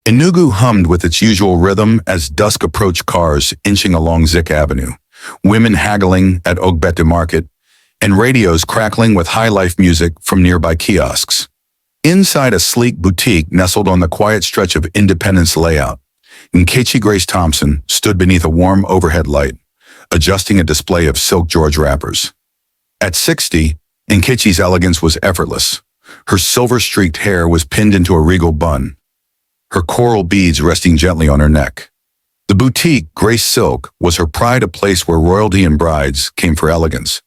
Enugu hummed with its usual rhythm as dusk approached cars inching along Zik Avenue, women haggling at Ogbete Market, and radios crackling with high-life music from nearby kiosks. Inside a sleek boutique nestled on the quiet stretch of Independence layout, Nkechi Grace Thompson stood beneath a warm overhead light, adjusting a display of Silk George wrappers. At 60, Nkechi's elegance was effortless. Her silver-streaked hair was pinned into a regal bun, her coral beads resting gently on her neck. The boutique, Grace Silk, was her pride, a place where royalty and brides came for elegance.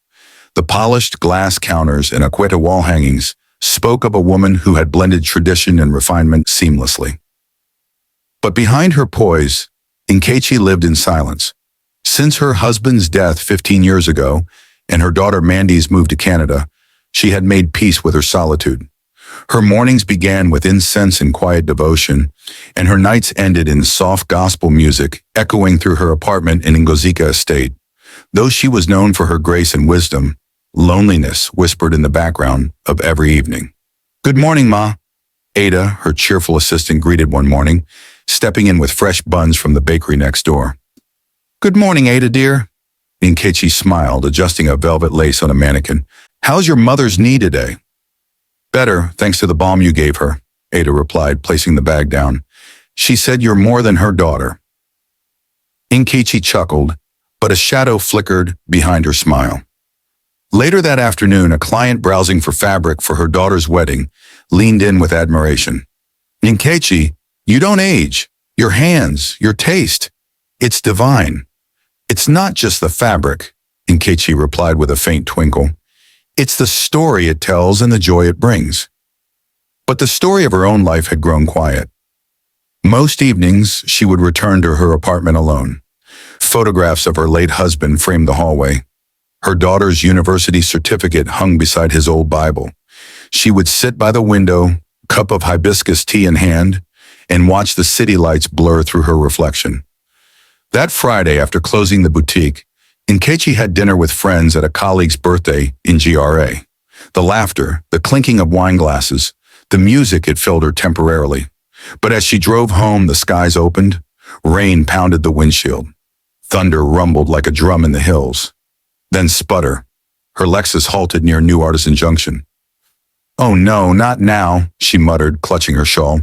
The polished glass counters and Ogbete wall hangings spoke of a woman who had blended tradition and refinement seamlessly. But behind her poise, Nkechi lived in silence. Since her husband's death 15 years ago and her daughter Mandy's move to Canada, she had made peace with her solitude. Her mornings began with incense and quiet devotion, and her nights ended in soft gospel music echoing through her apartment in Ngozika Estate. Though she was known for her grace and wisdom, loneliness whispered in the background of every evening. "Good morning, Ma," Ada, her cheerful assistant, greeted one morning, stepping in with fresh buns from the bakery next door. "Good morning, Ada, dear." Nkechi smiled, adjusting a velvet lace on a mannequin. "How's your mother's knee today?" "Better, thanks to the balm you gave her," Ada replied, placing the bag down. "She said you're more than her daughter." Nkechi chuckled, but a shadow flickered behind her smile. Later that afternoon, a client browsing for fabric for her daughter's wedding leaned in with admiration. "Nkechi, you don't age. Your hands, your taste. It's divine." "It's not just the fabric," Nkechi replied with a faint twinkle. "It's the story it tells and the joy it brings." But the story of her own life had grown quiet. Most evenings, she would return to her apartment alone. Photographs of her late husband framed the hallway. Her daughter's university certificate hung beside his old Bible. She would sit by the window, cup of hibiscus tea in hand, and watch the city lights blur through her reflection. That Friday, after closing the boutique, Nkechi had dinner with friends at a colleague's birthday in GRA. The laughter, the clinking of wine glasses, the music had filled her temporarily. But as she drove home, the skies opened, rain pounded the windshield. Thunder rumbled like a drum in the hills. Then sputter. Her Lexus halted near New Artisan Junction. "Oh no, not now," she muttered, clutching her shawl.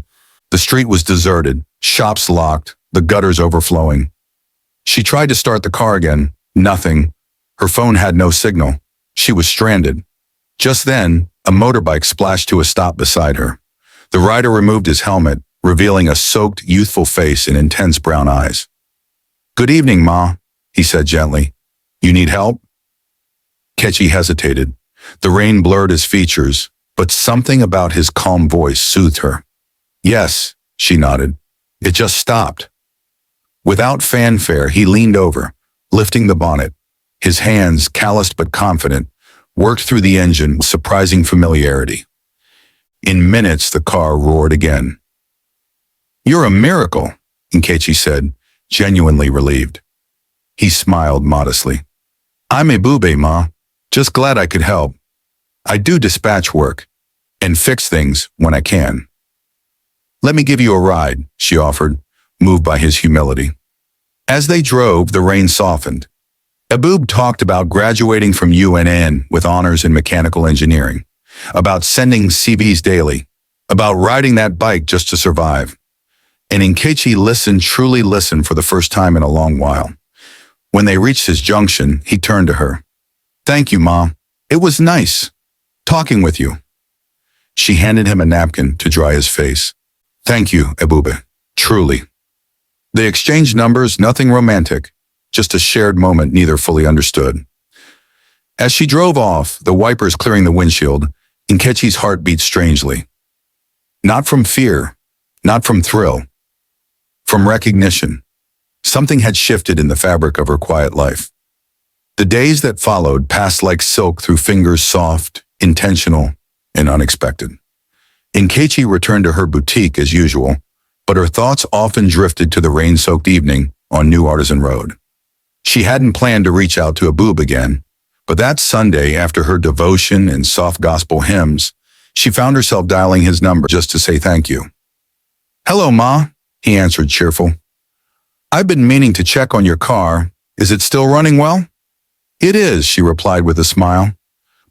The street was deserted, shops locked, the gutters overflowing. She tried to start the car again. Nothing. Her phone had no signal. She was stranded. Just then, a motorbike splashed to a stop beside her. The rider removed his helmet, revealing a soaked, youthful face and intense brown eyes. "Good evening, Ma," he said gently. "You need help?" Nkechi hesitated. The rain blurred his features, but something about his calm voice soothed her. "Yes," she nodded. "It just stopped." Without fanfare, he leaned over, lifting the bonnet. His hands, calloused but confident, worked through the engine with surprising familiarity. In minutes, the car roared again. "You're a miracle," Nkechi said, genuinely relieved. He smiled modestly. "I'm Ebube, Ma. Just glad I could help. I do dispatch work and fix things when I can." "Let me give you a ride," she offered, moved by his humility. As they drove, the rain softened. Ebube talked about graduating from UNN with honors in mechanical engineering, about sending CVs daily, about riding that bike just to survive. And Nkechi listened, truly listened for the first time in a long while. When they reached his junction, he turned to her. "Thank you, Ma. It was nice talking with you." She handed him a napkin to dry his face. "Thank you, Ebube. Truly." They exchanged numbers, nothing romantic, just a shared moment neither fully understood. As she drove off, the wipers clearing the windshield, Nkechi's heart beat strangely. Not from fear, not from thrill, from recognition. Something had shifted in the fabric of her quiet life. The days that followed passed like silk through fingers, soft, intentional, and unexpected. Nkechi returned to her boutique as usual, but her thoughts often drifted to the rain-soaked evening on New Artisan Road. She hadn't planned to reach out to Ebube again, but that Sunday, after her devotion and soft gospel hymns, she found herself dialing his number just to say thank you. "Hello, Ma," he answered cheerful. I've been meaning to check on your car. Is it still running well? It is, she replied with a smile.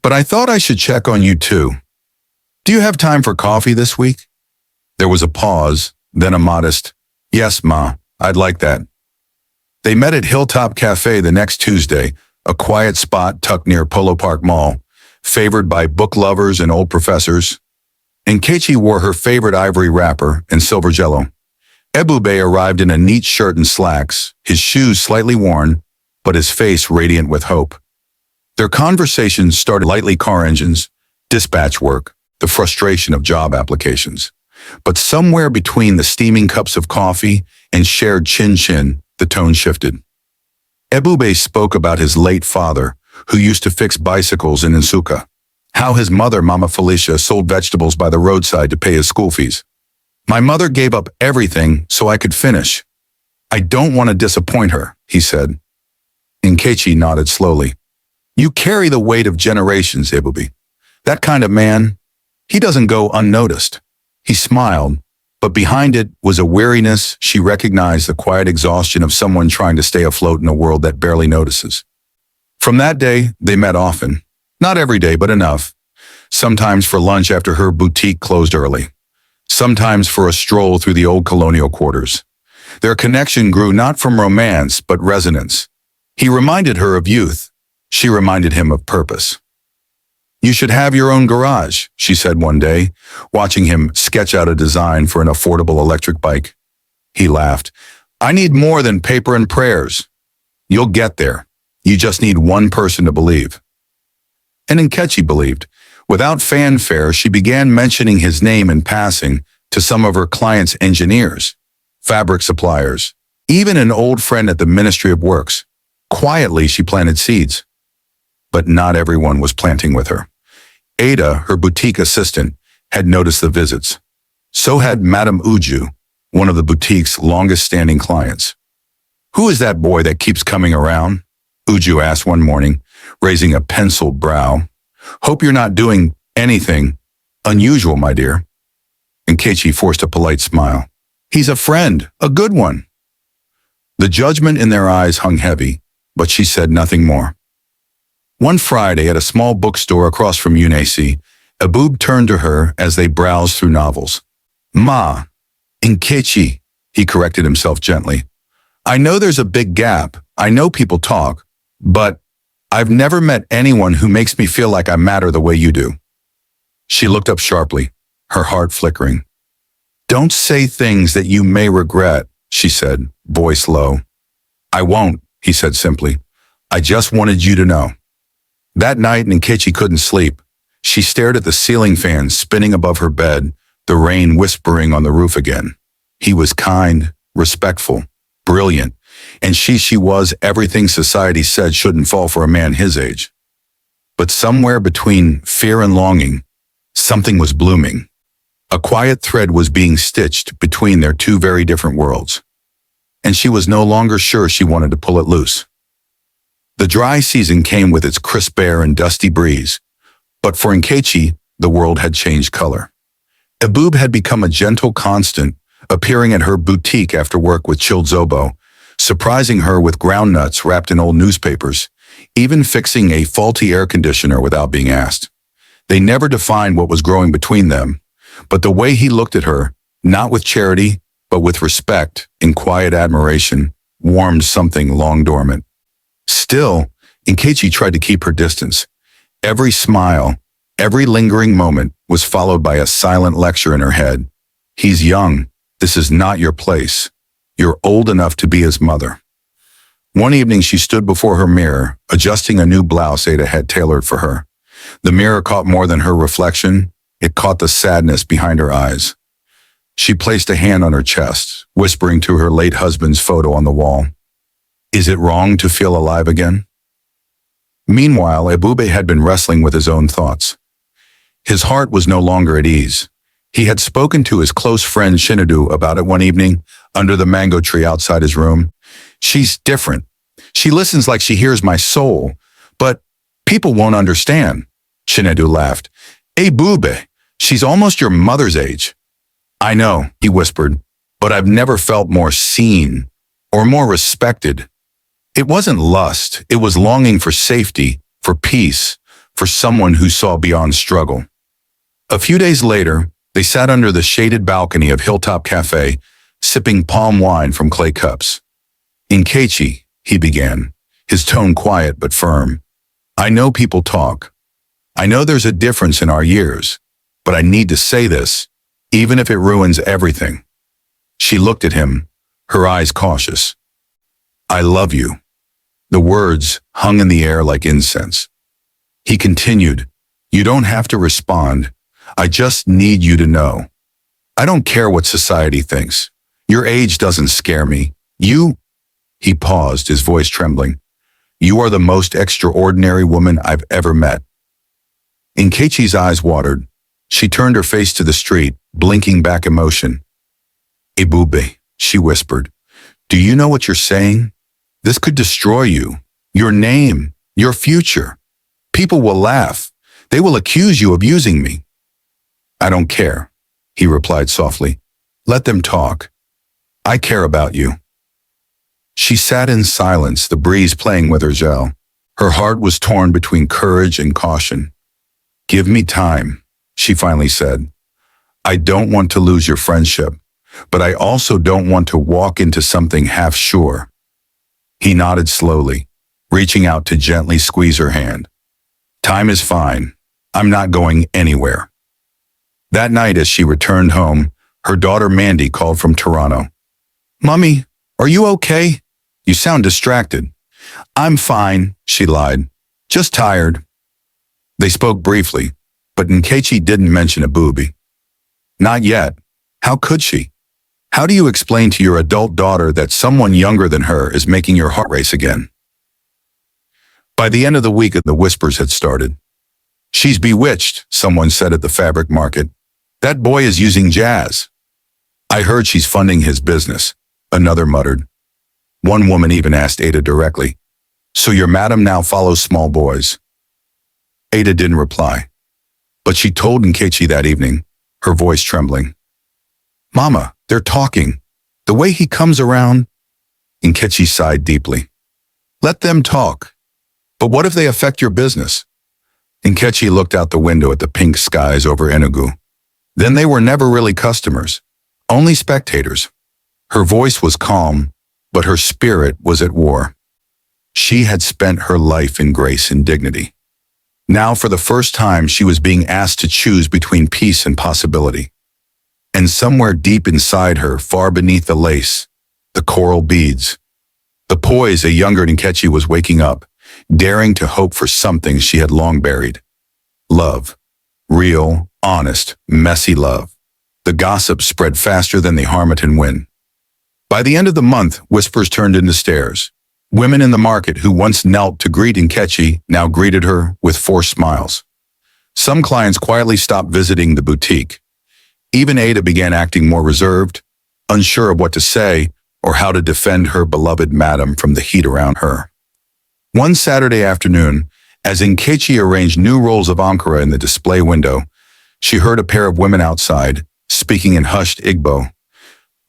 But I thought I should check on you too. Do you have time for coffee this week? There was a pause, then a modest, yes, Ma, I'd like that. They met at Hilltop Cafe the next Tuesday, a quiet spot tucked near Polo Park Mall, favored by book lovers and old professors. Nkechi wore her favorite ivory wrapper and silver jello. Ebube arrived in a neat shirt and slacks, his shoes slightly worn, but his face radiant with hope. Their conversations started lightly car engines, dispatch work, the frustration of job applications. But somewhere between the steaming cups of coffee and shared chin-chin, the tone shifted. Ebube spoke about his late father, who used to fix bicycles in Nsukka, how his mother, Mama Felicia, sold vegetables by the roadside to pay his school fees. My mother gave up everything so I could finish. I don't want to disappoint her, he said. Nkechi nodded slowly. You carry the weight of generations, Ebube. That kind of man, he doesn't go unnoticed. He smiled, but behind it was a weariness. She recognized the quiet exhaustion of someone trying to stay afloat in a world that barely notices. From that day, they met often. Not every day, but enough. Sometimes for lunch after her boutique closed early. Sometimes for a stroll through the old colonial quarters. Their connection grew not from romance, but resonance. He reminded her of youth. She reminded him of purpose. You should have your own garage, she said one day, watching him sketch out a design for an affordable electric bike. He laughed. I need more than paper and prayers. You'll get there. You just need one person to believe. And Nkechi believed. Without fanfare, she began mentioning his name in passing to some of her clients' engineers, fabric suppliers, even an old friend at the Ministry of Works. Quietly, she planted seeds. But not everyone was planting with her. Ada, her boutique assistant, had noticed the visits. So had Madame Uju, one of the boutique's longest-standing clients. Who is that boy that keeps coming around? Uju asked one morning, raising a penciled brow. Hope you're not doing anything unusual, my dear. Nkechi forced a polite smile. He's a friend, a good one. The judgment in their eyes hung heavy, but she said nothing more. One Friday at a small bookstore across from UNAC, Ebube turned to her as they browsed through novels. Ma, Nkechi, he corrected himself gently. I know there's a big gap. I know people talk, but I've never met anyone who makes me feel like I matter the way you do. She looked up sharply, her heart flickering. Don't say things that you may regret, she said, voice low. I won't, he said simply. I just wanted you to know. That night, Nkechi couldn't sleep. She stared at the ceiling fan spinning above her bed, the rain whispering on the roof again. He was kind, respectful, brilliant, and she was everything society said shouldn't fall for a man his age. But somewhere between fear and longing, something was blooming. A quiet thread was being stitched between their two very different worlds. And she was no longer sure she wanted to pull it loose. The dry season came with its crisp air and dusty breeze, but for Nkechi, the world had changed color. Ebube had become a gentle constant, appearing at her boutique after work with chilled zobo, surprising her with ground nuts wrapped in old newspapers, even fixing a faulty air conditioner without being asked. They never defined what was growing between them, but the way he looked at her, not with charity, but with respect and quiet admiration, warmed something long dormant. Still, Nkechi tried to keep her distance. Every smile, every lingering moment was followed by a silent lecture in her head. He's young. This is not your place. You're old enough to be his mother. One evening she stood before her mirror, adjusting a new blouse Ada had tailored for her. The mirror caught more than her reflection. It caught the sadness behind her eyes. She placed a hand on her chest, whispering to her late husband's photo on the wall. Is it wrong to feel alive again? Meanwhile, Ebube had been wrestling with his own thoughts. His heart was no longer at ease. He had spoken to his close friend Chinedu about it one evening under the mango tree outside his room. She's different. She listens like she hears my soul, but people won't understand. Chinedu laughed. Ebube, she's almost your mother's age. I know, he whispered, but I've never felt more seen or more respected. It wasn't lust, it was longing for safety, for peace, for someone who saw beyond struggle. A few days later, they sat under the shaded balcony of Hilltop Cafe, sipping palm wine from clay cups. "Nkechi," he began, his tone quiet but firm. "I know people talk. I know there's a difference in our years, but I need to say this, even if it ruins everything." She looked at him, her eyes cautious. "I love you." The words hung in the air like incense. He continued, "You don't have to respond. I just need you to know. I don't care what society thinks. Your age doesn't scare me. He paused, his voice trembling. "You are the most extraordinary woman I've ever met." Nkechi's eyes watered. She turned her face to the street, blinking back emotion. "Ebube," she whispered, "do you know what you're saying? This could destroy you, your name, your future. People will laugh. They will accuse you of using me." "I don't care," he replied softly. "Let them talk. I care about you." She sat in silence, the breeze playing with her gel. Her heart was torn between courage and caution. "Give me time," she finally said. "I don't want to lose your friendship, but I also don't want to walk into something half-sure." He nodded slowly, reaching out to gently squeeze her hand. "Time is fine. I'm not going anywhere." That night, as she returned home, her daughter Mandy called from Toronto. "Mummy, are you okay? You sound distracted." "I'm fine," she lied. "Just tired." They spoke briefly, but Nkechi didn't mention Ebube. Not yet. How could she? How do you explain to your adult daughter that someone younger than her is making your heart race again? By the end of the week, the whispers had started. "She's bewitched," someone said at the fabric market. "That boy is using jazz." "I heard she's funding his business," another muttered. One woman even asked Ada directly, "So your madam now follows small boys?" Ada didn't reply, but she told Nkechi that evening, her voice trembling. "Mama, they're talking. The way he comes around." Nkechi sighed deeply. "Let them talk. But what if they affect your business?" Nkechi looked out the window at the pink skies over Enugu. Then they were never really customers, only spectators. Her voice was calm, but her spirit was at war. She had spent her life in grace and dignity. Now, for the first time, she was being asked to choose between peace and possibility. And somewhere deep inside her, far beneath the lace, the coral beads, the poise a younger Nkechi was waking up, daring to hope for something she had long buried. Love. Real, honest, messy love. The gossip spread faster than the Harmattan wind. By the end of the month, whispers turned into stares. Women in the market who once knelt to greet Nkechi now greeted her with forced smiles. Some clients quietly stopped visiting the boutique. Even Ada began acting more reserved, unsure of what to say or how to defend her beloved madam from the heat around her. One Saturday afternoon, as Nkechi arranged new rolls of ankara in the display window, she heard a pair of women outside, speaking in hushed Igbo.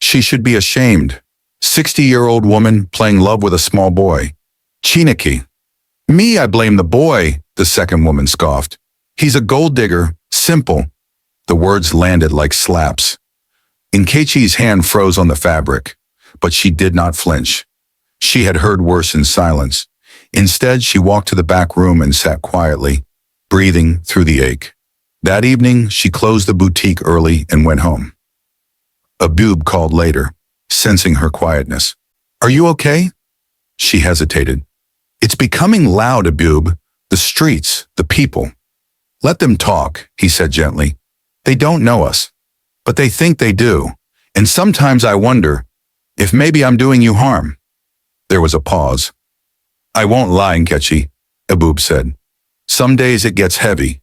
She should be ashamed. 60-year-old woman playing love with a small boy. Chineke. "Me, I blame the boy," the second woman scoffed. "He's a gold digger, simple." The words landed like slaps. Nkechi's hand froze on the fabric, but she did not flinch. She had heard worse in silence. Instead, she walked to the back room and sat quietly, breathing through the ache. That evening, she closed the boutique early and went home. Ebube called later, sensing her quietness. "Are you okay?" She hesitated. "It's becoming loud, Ebube. The streets, the people." "Let them talk," he said gently. "They don't know us, but they think they do. And sometimes I wonder if maybe I'm doing you harm." There was a pause. "I won't lie, Nkechi," Ebube said. "Some days it gets heavy.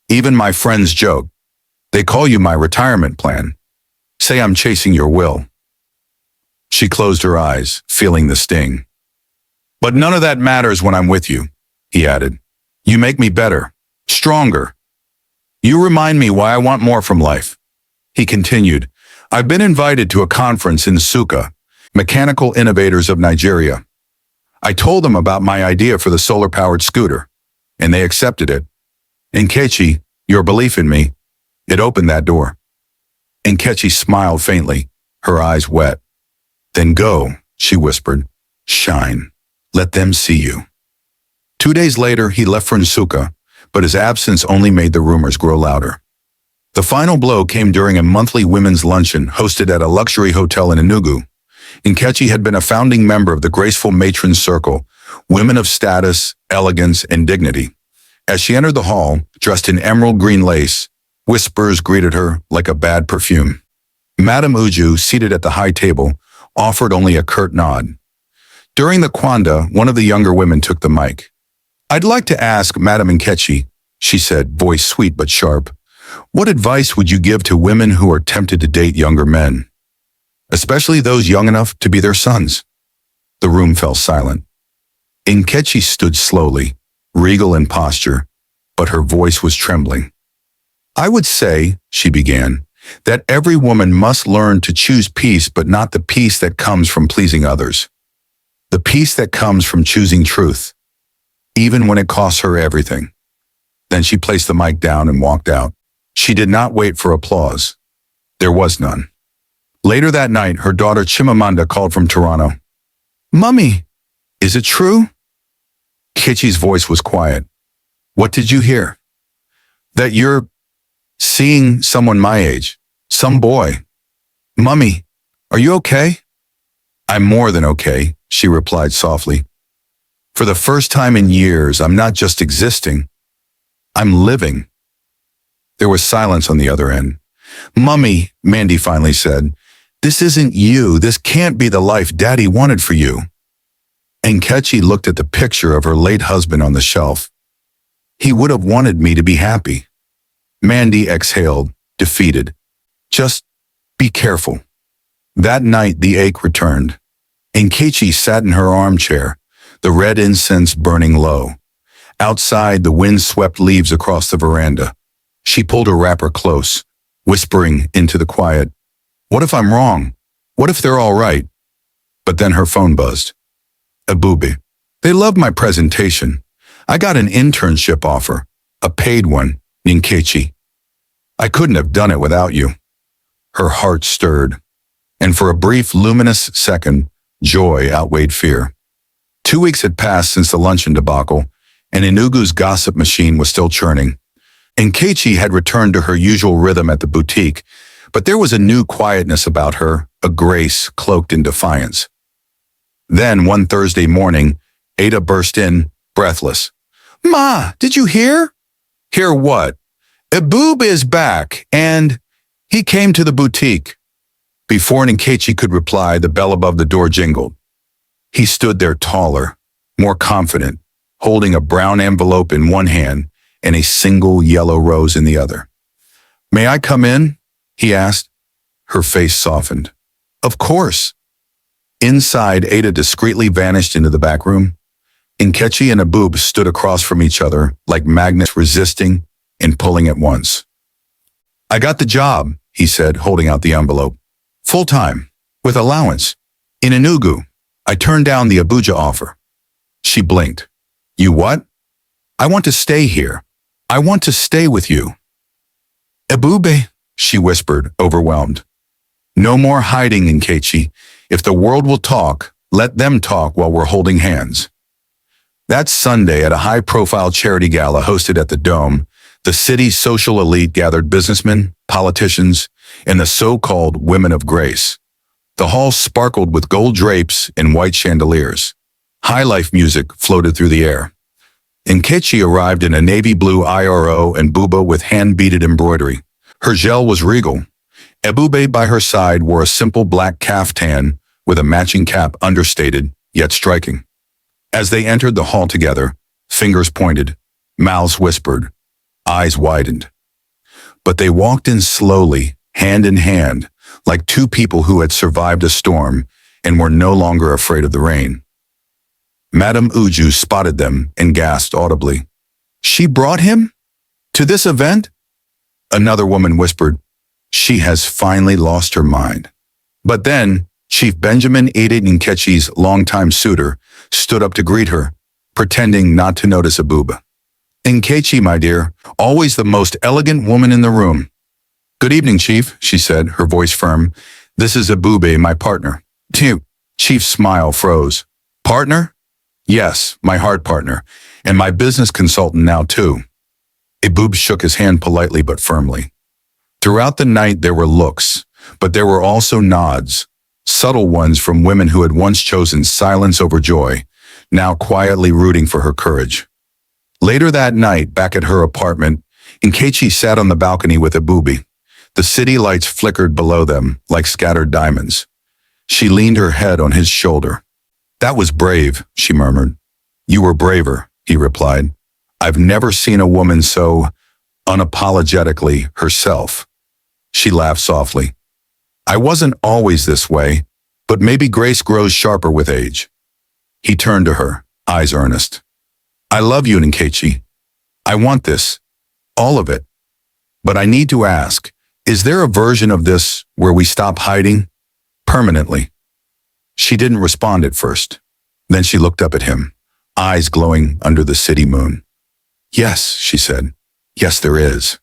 Even my friends joke. They call you my retirement plan. Say I'm chasing your will." She closed her eyes, feeling the sting. "But none of that matters when I'm with you," he added. "You make me better, stronger. You remind me why I want more from life." He continued, I've been invited to a conference in Nsukka, Mechanical Innovators of Nigeria. I told them about my idea for the solar-powered scooter, and they accepted it. Nkechi, your belief in me, it opened that door. Nkechi smiled faintly, her eyes wet. Then go, she whispered. Shine. Let them see you. 2 days later, he left for Nsukka, but his absence only made the rumors grow louder. The final blow came during a monthly women's luncheon hosted at a luxury hotel in Enugu. Nkechi had been a founding member of the graceful matron circle, women of status, elegance, and dignity. As she entered the hall, dressed in emerald green lace, whispers greeted her like a bad perfume. Madame Uju, seated at the high table, offered only a curt nod. During the Kwanda, one of the younger women took the mic. I'd like to ask Madame Nkechi, she said, voice sweet but sharp, what advice would you give to women who are tempted to date younger men, especially those young enough to be their sons? The room fell silent. Nkechi stood slowly, regal in posture, but her voice was trembling. I would say, she began, that every woman must learn to choose peace, but not the peace that comes from pleasing others. The peace that comes from choosing truth, even when it costs her everything. Then she placed the mic down and walked out. She did not wait for applause. There was none. Later that night, her daughter Chimamanda called from Toronto. Mummy, is it true? Nkechi's voice was quiet. What did you hear? That you're seeing someone my age, some boy. Mummy, are you okay? I'm more than okay, she replied softly. For the first time in years, I'm not just existing, I'm living. There was silence on the other end. Mummy, Mandy finally said, this isn't you. This can't be the life Daddy wanted for you. Nkechi looked at the picture of her late husband on the shelf. He would have wanted me to be happy. Mandy exhaled, defeated. Just be careful. That night, the ache returned. Nkechi sat in her armchair, the red incense burning low. Outside, the wind swept leaves across the veranda. She pulled her wrapper close, whispering into the quiet, what if I'm wrong? What if they're all right? But then her phone buzzed. Ebube. They loved my presentation. I got an internship offer, a paid one, Nkechi. I couldn't have done it without you. Her heart stirred, and for a brief, luminous second, joy outweighed fear. 2 weeks had passed since the luncheon debacle, and Enugu's gossip machine was still churning. Nkechi had returned to her usual rhythm at the boutique, but there was a new quietness about her, a grace cloaked in defiance. Then, one Thursday morning, Ada burst in, breathless. Ma, did you hear? Hear what? Ebube is back, and he came to the boutique. Before Nkechi could reply, the bell above the door jingled. He stood there taller, more confident, holding a brown envelope in one hand and a single yellow rose in the other. May I come in? He asked. Her face softened. Of course. Inside, Ada discreetly vanished into the back room. Nkechi and Ebube stood across from each other like magnets resisting and pulling at once. I got the job, he said, holding out the envelope. Full-time, with allowance. In Enugu. I turned down the Abuja offer. She blinked. You what? I want to stay here. I want to stay with you. Ebube, she whispered, overwhelmed. No more hiding, Nkechi. If the world will talk, let them talk while we're holding hands. That Sunday, at a high-profile charity gala hosted at the Dome, the city's social elite gathered businessmen, politicians, and the so-called women of grace. The hall sparkled with gold drapes and white chandeliers. High-life music floated through the air. Nkechi arrived in a navy blue IRO and buba with hand-beaded embroidery. Her gel was regal. Ebube by her side wore a simple black caftan with a matching cap, understated, yet striking. As they entered the hall together, fingers pointed, mouths whispered, eyes widened. But they walked in slowly, hand in hand, like two people who had survived a storm and were no longer afraid of the rain. Madame Uju spotted them and gasped audibly. She brought him? To this event? Another woman whispered, She has finally lost her mind. But then, Chief Benjamin Nkechi's longtime suitor stood up to greet her, pretending not to notice Ebube. Nkechi, my dear, always the most elegant woman in the room. Good evening, Chief, she said, her voice firm. This is Ebube, my partner. Chief's smile froze. Partner? Yes, my heart partner, and my business consultant now too. Ebube shook his hand politely but firmly. Throughout the night there were looks, but there were also nods, subtle ones from women who had once chosen silence over joy, now quietly rooting for her courage. Later that night, back at her apartment, Nkechi sat on the balcony with Ebube. The city lights flickered below them like scattered diamonds. She leaned her head on his shoulder. That was brave, she murmured. You were braver, he replied. I've never seen a woman so unapologetically herself. She laughed softly. I wasn't always this way, but maybe grace grows sharper with age. He turned to her, eyes earnest. I love you, Nkechi. I want this, all of it. But I need to ask, is there a version of this where we stop hiding? Permanently. She didn't respond at first. Then she looked up at him, eyes glowing under the city moon. Yes, she said. Yes, there is.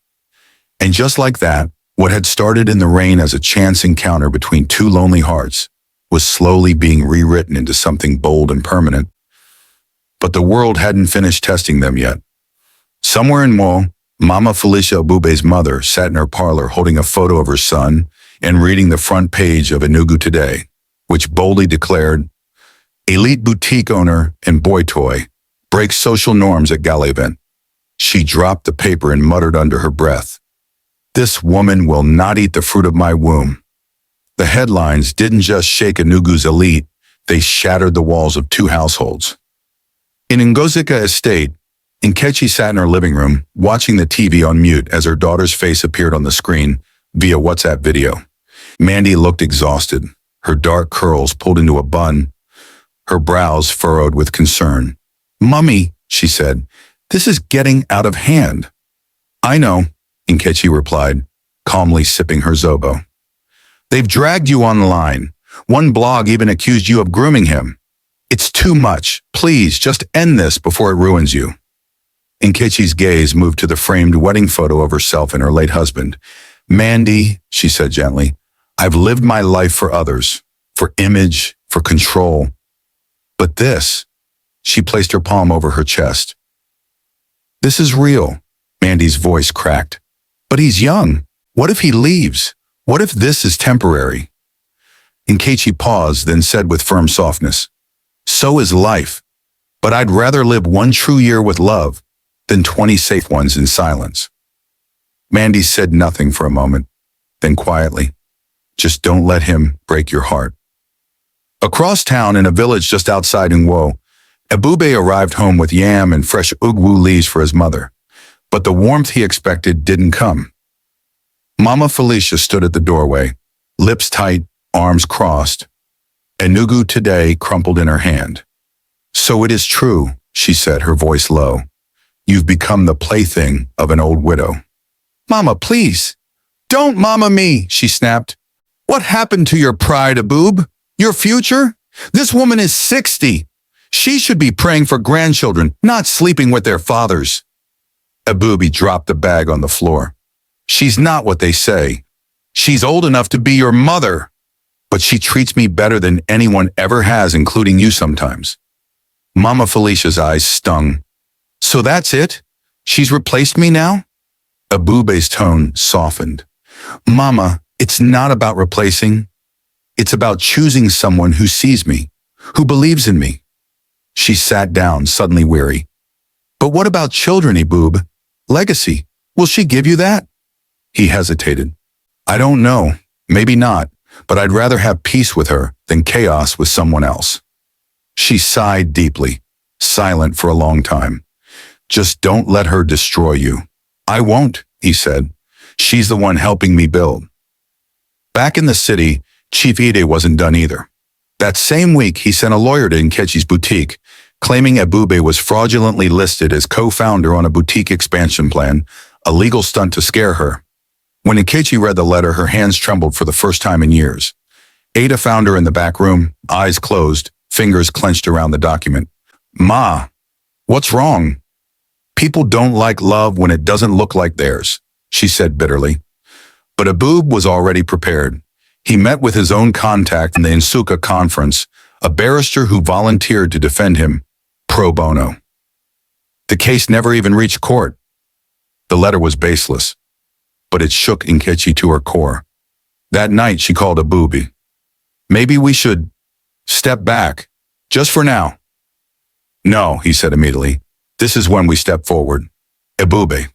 And just like that, what had started in the rain as a chance encounter between two lonely hearts was slowly being rewritten into something bold and permanent. But the world hadn't finished testing them yet. Somewhere in Mo, Mama Felicia Ebube's mother sat in her parlor holding a photo of her son and reading the front page of Enugu Today, which boldly declared, elite boutique owner and boy toy breaks social norms at gala event. She dropped the paper and muttered under her breath, this woman will not eat the fruit of my womb. The headlines didn't just shake Enugu's elite, they shattered the walls of two households. In Ngozika Estate, Nkechi sat in her living room, watching the TV on mute as her daughter's face appeared on the screen via WhatsApp video. Mandy looked exhausted, her dark curls pulled into a bun, her brows furrowed with concern. Mummy, she said, this is getting out of hand. I know, Nkechi replied, calmly sipping her Zobo. They've dragged you online. One blog even accused you of grooming him. It's too much. Please, just end this before it ruins you. Nkechi's gaze moved to the framed wedding photo of herself and her late husband. Mandy, she said gently, I've lived my life for others, for image, for control. But this, she placed her palm over her chest. This is real, Mandy's voice cracked. But he's young. What if he leaves? What if this is temporary? Nkechi paused, then said with firm softness, so is life. But I'd rather live one true year with love than 20 safe ones in silence. Mandy said nothing for a moment, then quietly, just don't let him break your heart. Across town in a village just outside Ngwo, Ebube arrived home with yam and fresh ugwu leaves for his mother, but the warmth he expected didn't come. Mama Felicia stood at the doorway, lips tight, arms crossed. Enugu Today crumpled in her hand. So it is true, she said, her voice low. You've become the plaything of an old widow. Mama, please. Don't mama me, she snapped. What happened to your pride, Ebube? Your future? This woman is 60. She should be praying for grandchildren, not sleeping with their fathers. Ebube dropped the bag on the floor. She's not what they say. She's old enough to be your mother. But she treats me better than anyone ever has, including you sometimes. Mama Felicia's eyes stung. So that's it? She's replaced me now? Ebube's tone softened. Mama, it's not about replacing. It's about choosing someone who sees me, who believes in me. She sat down, suddenly weary. But what about children, Ebube? Legacy, will she give you that? He hesitated. I don't know, maybe not, but I'd rather have peace with her than chaos with someone else. She sighed deeply, silent for a long time. Just don't let her destroy you. I won't, he said. She's the one helping me build. Back in the city, Chief Ide wasn't done either. That same week, he sent a lawyer to Nkechi's boutique, claiming Ebube was fraudulently listed as co-founder on a boutique expansion plan, a legal stunt to scare her. When Nkechi read the letter, her hands trembled for the first time in years. Ada found her in the back room, eyes closed, fingers clenched around the document. "Ma, what's wrong?" "People don't like love when it doesn't look like theirs," she said bitterly. But Ebube was already prepared. He met with his own contact in the Nsukka conference, a barrister who volunteered to defend him, pro bono. The case never even reached court. The letter was baseless, but it shook Nkechi to her core. That night she called Ebube. "Maybe we should step back, just for now." "No," he said immediately. "This is when we step forward." "Ebube,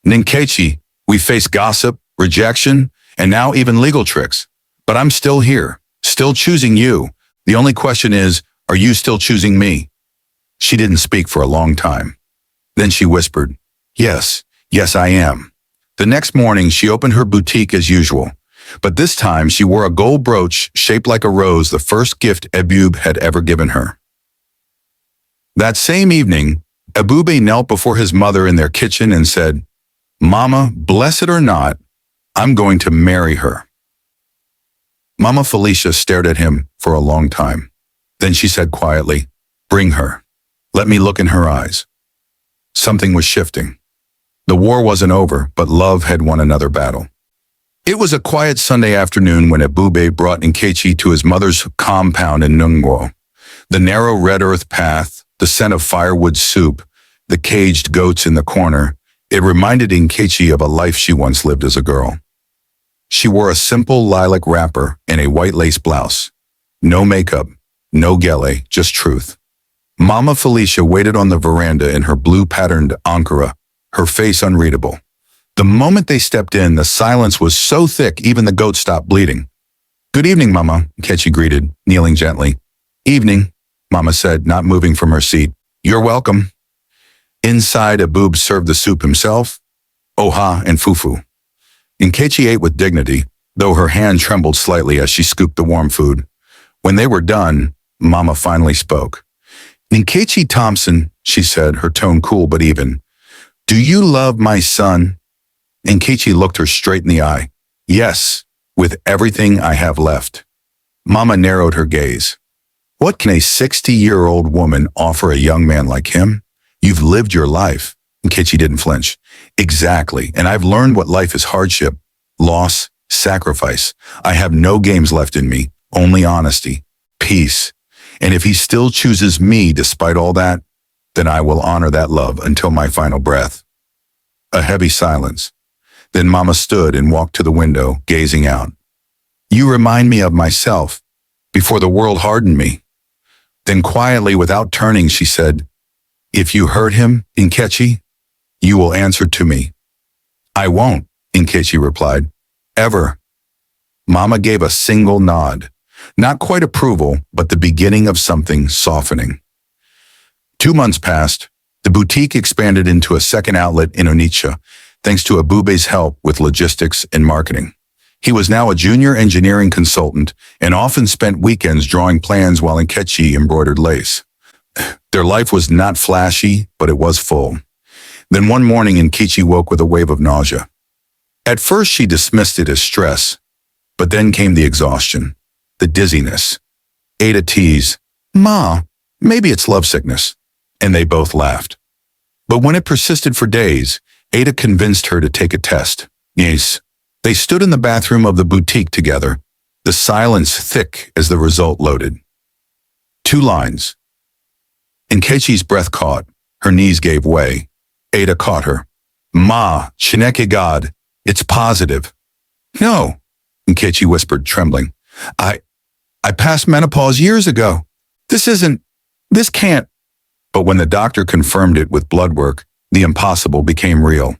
Nkechi, we face gossip, rejection, and now even legal tricks. But I'm still here, still choosing you. The only question is, are you still choosing me?" She didn't speak for a long time. Then she whispered, "Yes, yes I am." The next morning she opened her boutique as usual. But this time she wore a gold brooch shaped like a rose, the first gift Ebube had ever given her. That same evening, Ebube knelt before his mother in their kitchen and said, "Mama, bless it or not, I'm going to marry her." Mama Felicia stared at him for a long time. Then she said quietly, "Bring her. Let me look in her eyes." Something was shifting. The war wasn't over, but love had won another battle. It was a quiet Sunday afternoon when Ebube brought Nkechi to his mother's compound in Enugu. The narrow red earth path, the scent of firewood soup, the caged goats in the corner, it reminded Nkechi of a life she once lived as a girl. She wore a simple lilac wrapper and a white lace blouse. No makeup, no gele, just truth. Mama Felicia waited on the veranda in her blue-patterned ankara, her face unreadable. The moment they stepped in, the silence was so thick even the goat stopped bleeding. "Good evening, Mama," Nkechi greeted, kneeling gently. "Evening," Mama said, not moving from her seat. "You're welcome." Inside, Ebube served the soup himself, oha and fufu. Nkechi ate with dignity, though her hand trembled slightly as she scooped the warm food. When they were done, Mama finally spoke. "Nkechi Thompson," she said, her tone cool but even, "do you love my son?" Nkechi looked her straight in the eye. "Yes, with everything I have left." Mama narrowed her gaze. "What can a 60-year-old woman offer a young man like him? You've lived your life." Nkechi didn't flinch. "Exactly, and I've learned what life is: hardship, loss, sacrifice. I have no games left in me, only honesty, peace. And if he still chooses me despite all that, then I will honor that love until my final breath." A heavy silence. Then Mama stood and walked to the window, gazing out. "You remind me of myself, before the world hardened me." Then quietly, without turning, she said, "If you hurt him, Nkechi, you will answer to me." "I won't," Nkechi replied. "Ever." Mama gave a single nod. Not quite approval, but the beginning of something softening. 2 months passed. The boutique expanded into a second outlet in Onitsha, thanks to Ebube's help with logistics and marketing. He was now a junior engineering consultant and often spent weekends drawing plans while Nkechi embroidered lace. Their life was not flashy, but it was full. Then one morning, Nkechi woke with a wave of nausea. At first, she dismissed it as stress, but then came the exhaustion, the dizziness. Ada teased, "Ma, maybe it's lovesickness," and they both laughed. But when it persisted for days, Ada convinced her to take a test. Yes, they stood in the bathroom of the boutique together, the silence thick as the result loaded. 2 lines. Nkechi's breath caught, her knees gave way. Ada caught her. "Ma, Chineke God, it's positive." "No," Nkechi whispered, trembling. I passed menopause years ago. This can't." But when the doctor confirmed it with blood work, the impossible became real.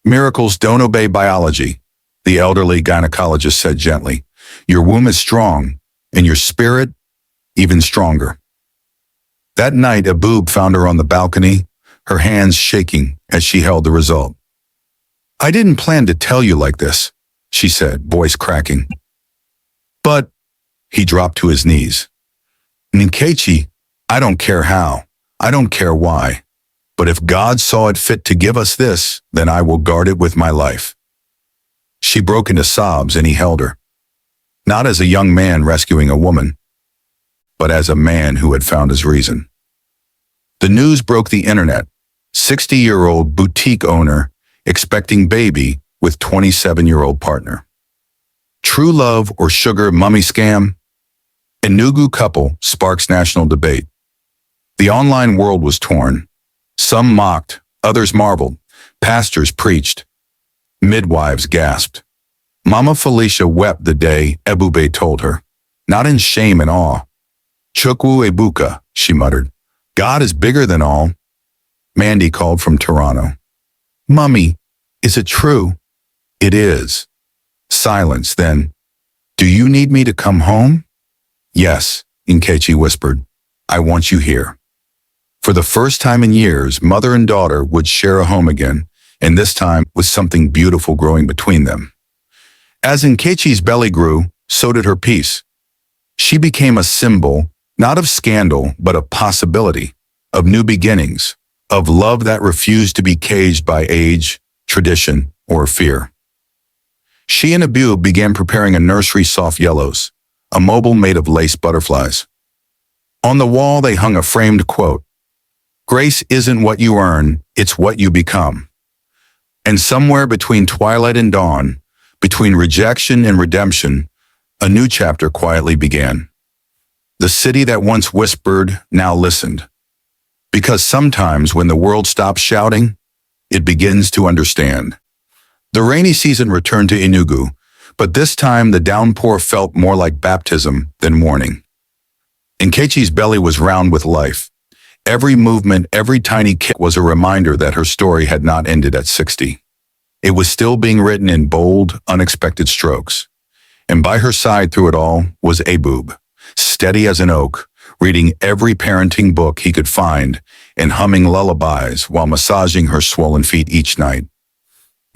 "Miracles don't obey biology," the elderly gynecologist said gently. "Your womb is strong, and your spirit even stronger." That night, Ebube found her on the balcony, her hands shaking as she held the result. "I didn't plan to tell you like this," she said, voice cracking. "But," he dropped to his knees. "Nkechi, I don't care how, I don't care why, but if God saw it fit to give us this, then I will guard it with my life." She broke into sobs and he held her. Not as a young man rescuing a woman, but as a man who had found his reason. The news broke the internet. 60-year-old boutique owner expecting baby with 27-year-old partner. True love or sugar mummy scam? Enugu couple sparks national debate. The online world was torn. Some mocked, others marveled. Pastors preached. Midwives gasped. Mama Felicia wept the day Ebube told her, not in shame and awe. Chukwu ebuka, she muttered. God is bigger than all. Mandy called from Toronto. Mummy, is it true? It is. Silence, then. Do you need me to come home? Yes, Nkechi whispered. I want you here. For the first time in years, mother and daughter would share a home again, and this time with something beautiful growing between them. As Nkechi's belly grew, so did her peace. She became a symbol, not of scandal, but of possibility, of new beginnings, of love that refused to be caged by age, tradition, or fear. She and Ebube began preparing a nursery soft yellows, a mobile made of lace butterflies. On the wall they hung a framed quote, "Grace isn't what you earn, it's what you become." And somewhere between twilight and dawn, between rejection and redemption, a new chapter quietly began. The city that once whispered now listened. Because sometimes when the world stops shouting, it begins to understand. The rainy season returned to Enugu, but this time the downpour felt more like baptism than warning. Nkechi's belly was round with life. Every movement, every tiny kick was a reminder that her story had not ended at 60. It was still being written in bold, unexpected strokes. And by her side through it all was Ebube, steady as an oak, reading every parenting book he could find and humming lullabies while massaging her swollen feet each night.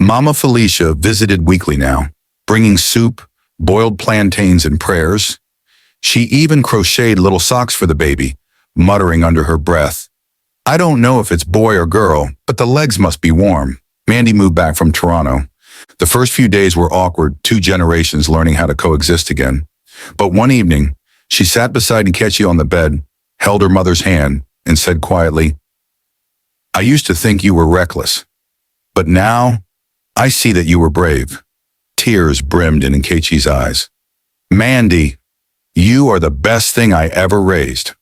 Mama Felicia visited weekly now, bringing soup, boiled plantains, and prayers. She even crocheted little socks for the baby, muttering under her breath, "I don't know if it's boy or girl, but the legs must be warm." Mandy moved back from Toronto. The first few days were awkward, 2 generations learning how to coexist again. But one evening, she sat beside Nkechi on the bed, held her mother's hand, and said quietly, "I used to think you were reckless, but now I see that you were brave." Tears brimmed in Nkechi's eyes. "Mandy, you are the best thing I ever raised.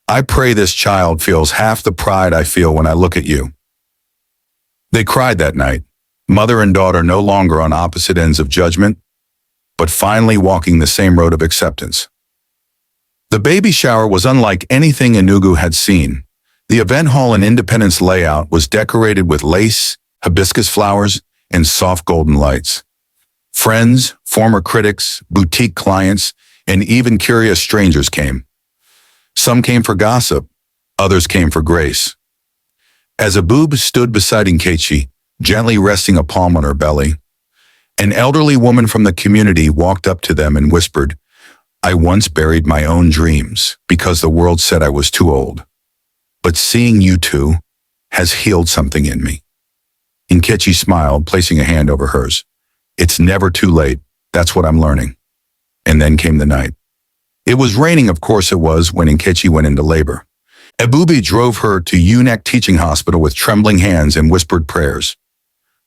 I pray this child feels half the pride I feel when I look at you." They cried that night, mother and daughter no longer on opposite ends of judgment, but finally walking the same road of acceptance. The baby shower was unlike anything Enugu had seen. The event hall and Independence layout was decorated with lace, hibiscus flowers, and soft golden lights. Friends, former critics, boutique clients, and even curious strangers came. Some came for gossip, others came for grace. As Ebube stood beside Nkechi, gently resting a palm on her belly, an elderly woman from the community walked up to them and whispered, "I once buried my own dreams because the world said I was too old. But seeing you two has healed something in me." Nkechi smiled, placing a hand over hers. "It's never too late. That's what I'm learning." And then came the night. It was raining, of course it was, when Nkechi went into labor. Ebube drove her to UNEC Teaching Hospital with trembling hands and whispered prayers.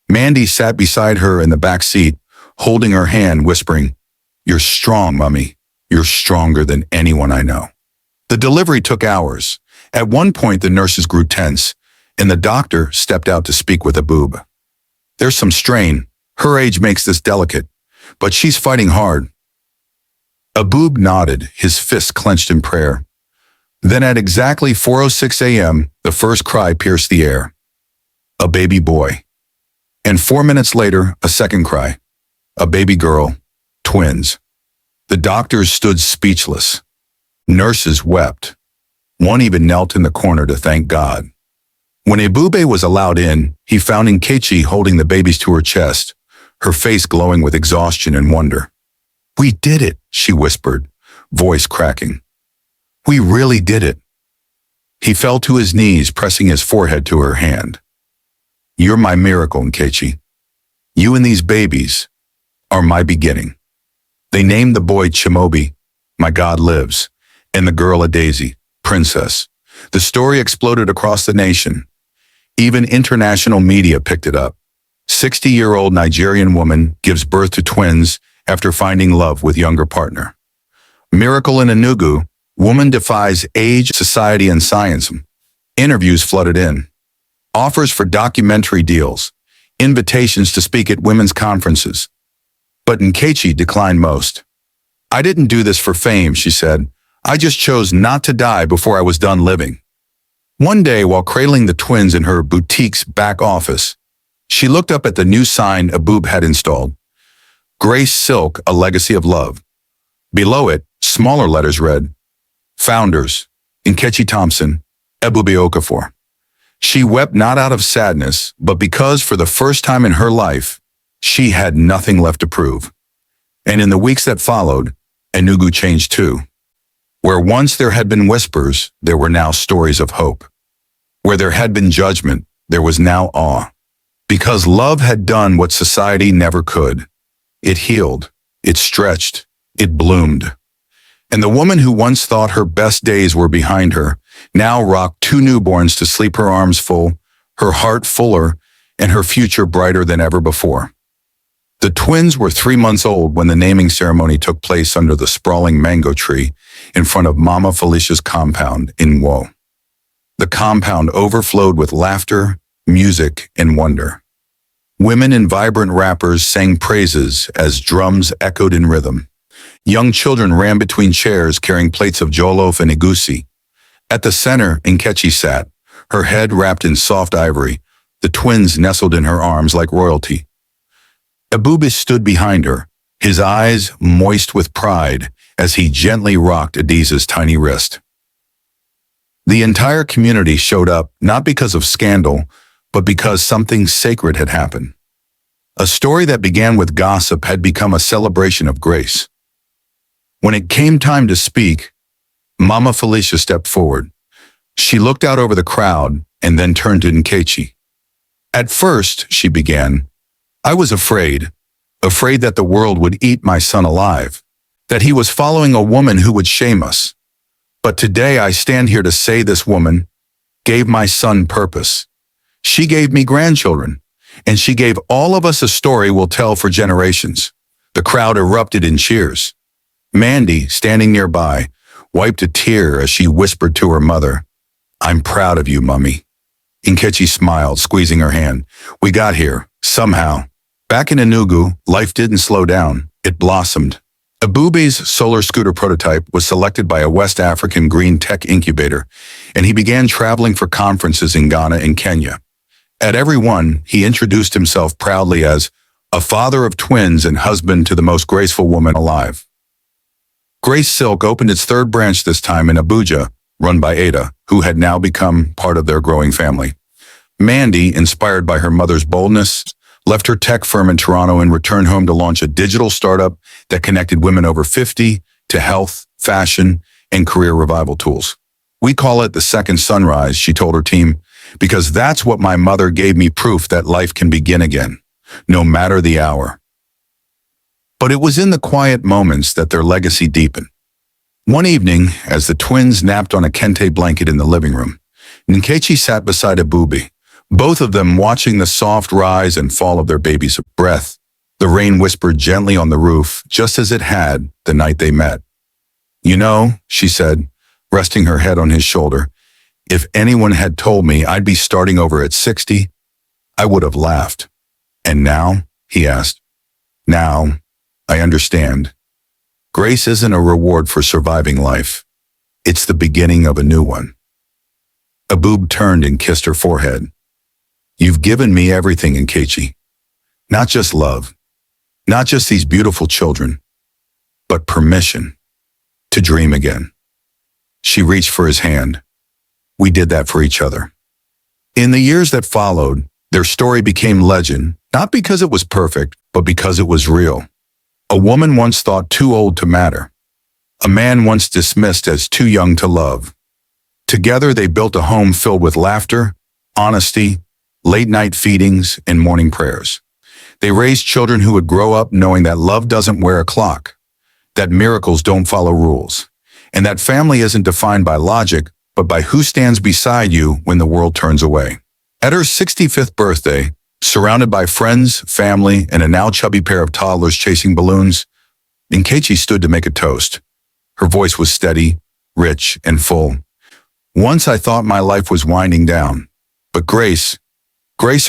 Mandy sat beside her in the back seat, holding her hand, whispering, "You're strong, Mummy. You're stronger than anyone I know." The delivery took hours. At one point, the nurses grew tense, and the doctor stepped out to speak with Ebube. "There's some strain. Her age makes this delicate, but she's fighting hard." Ebube nodded, his fists clenched in prayer. Then at exactly 4:06 a.m., the first cry pierced the air. A baby boy. And 4 minutes later, a second cry. A baby girl. Twins. The doctors stood speechless. Nurses wept. One even knelt in the corner to thank God. When Ebube was allowed in, he found Nkechi holding the babies to her chest, her face glowing with exhaustion and wonder. "We did it," she whispered, voice cracking. "We really did it." He fell to his knees, pressing his forehead to her hand. "You're my miracle, Nkechi. You and these babies, are my beginning. They named the boy Chimobi, my God lives, and the girl a Daisy, princess. The story exploded across the nation. Even international media picked it up. 60-year-old Nigerian woman gives birth to twins after finding love with younger partner. Miracle in Enugu, woman defies age, society, and science. Interviews flooded in. Offers for documentary deals. Invitations to speak at women's conferences. But Nkechi declined most. I didn't do this for fame, she said. I just chose not to die before I was done living. One day, while cradling the twins in her boutique's back office, she looked up at the new sign Ebube had installed. Grace Silk, a legacy of love. Below it, smaller letters read, Founders, Nkechi Thompson, Ebube Okafor. She wept not out of sadness, but because for the first time in her life, she had nothing left to prove. And in the weeks that followed, Enugu changed too. Where once there had been whispers, there were now stories of hope. Where there had been judgment, there was now awe. Because love had done what society never could. It healed, it stretched, it bloomed. And the woman who once thought her best days were behind her now rocked two newborns to sleep, her arms full, her heart fuller, and her future brighter than ever before. The twins were 3 months old when the naming ceremony took place under the sprawling mango tree in front of Mama Felicia's compound in Wo. The compound overflowed with laughter, music, and wonder. Women in vibrant wrappers sang praises as drums echoed in rhythm. Young children ran between chairs carrying plates of jollof and egusi. At the center, Nkechi sat, her head wrapped in soft ivory, the twins nestled in her arms like royalty. Ebube stood behind her, his eyes moist with pride as he gently rocked Adiza's tiny wrist. The entire community showed up not because of scandal, but because something sacred had happened. A story that began with gossip had become a celebration of grace. When it came time to speak, Mama Felicia stepped forward. She looked out over the crowd and then turned to Nkechi. At first, she began, I was afraid that the world would eat my son alive, that he was following a woman who would shame us. But today I stand here to say this woman gave my son purpose. She gave me grandchildren, and she gave all of us a story we'll tell for generations. The crowd erupted in cheers. Mandy, standing nearby, wiped a tear as she whispered to her mother, I'm proud of you, Mummy. Nkechi smiled, squeezing her hand. We got here, somehow. Back in Enugu, life didn't slow down. It blossomed. Ebube's solar scooter prototype was selected by a West African green tech incubator, and he began traveling for conferences in Ghana and Kenya. At every one, he introduced himself proudly as a father of twins and husband to the most graceful woman alive. Grace Silk opened its third branch this time in Abuja, run by Ada, who had now become part of their growing family. Mandy, inspired by her mother's boldness, left her tech firm in Toronto and returned home to launch a digital startup that connected women over 50 to health, fashion, and career revival tools. We call it the second sunrise, she told her team, because that's what my mother gave me proof that life can begin again, no matter the hour. But it was in the quiet moments that their legacy deepened. One evening, as the twins napped on a kente blanket in the living room, Nkechi sat beside Ebube, both of them watching the soft rise and fall of their baby's breath. The rain whispered gently on the roof, just as it had the night they met. You know, she said, resting her head on his shoulder, if anyone had told me I'd be starting over at 60, I would have laughed. And now, he asked, now, I understand. Grace isn't a reward for surviving life. It's the beginning of a new one. Ebube turned and kissed her forehead. You've given me everything, Nkechi. Not just love, not just these beautiful children, but permission to dream again. She reached for his hand. We did that for each other. In the years that followed, their story became legend, not because it was perfect, but because it was real. A woman once thought too old to matter. A man once dismissed as too young to love. Together they built a home filled with laughter, honesty, late-night feedings, and morning prayers. They raised children who would grow up knowing that love doesn't wear a clock, that miracles don't follow rules, and that family isn't defined by logic, but by who stands beside you when the world turns away. At her 65th birthday, surrounded by friends, family, and a now chubby pair of toddlers chasing balloons, Nkechi stood to make a toast. Her voice was steady, rich, and full. Once I thought my life was winding down, but Grace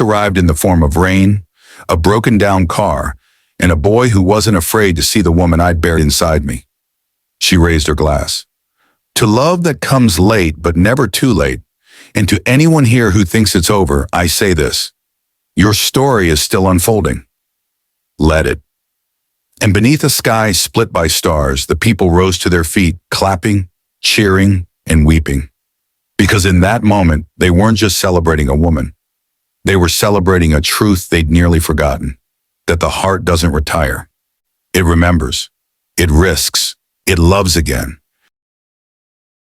arrived in the form of rain, a broken-down car, and a boy who wasn't afraid to see the woman I'd buried inside me. She raised her glass. To love that comes late but never too late, and to anyone here who thinks it's over, I say this: your story is still unfolding. Let it. And beneath a sky split by stars, the people rose to their feet, clapping, cheering, and weeping. Because in that moment, they weren't just celebrating a woman. They were celebrating a truth they'd nearly forgotten: that the heart doesn't retire. It remembers. It risks. It loves again.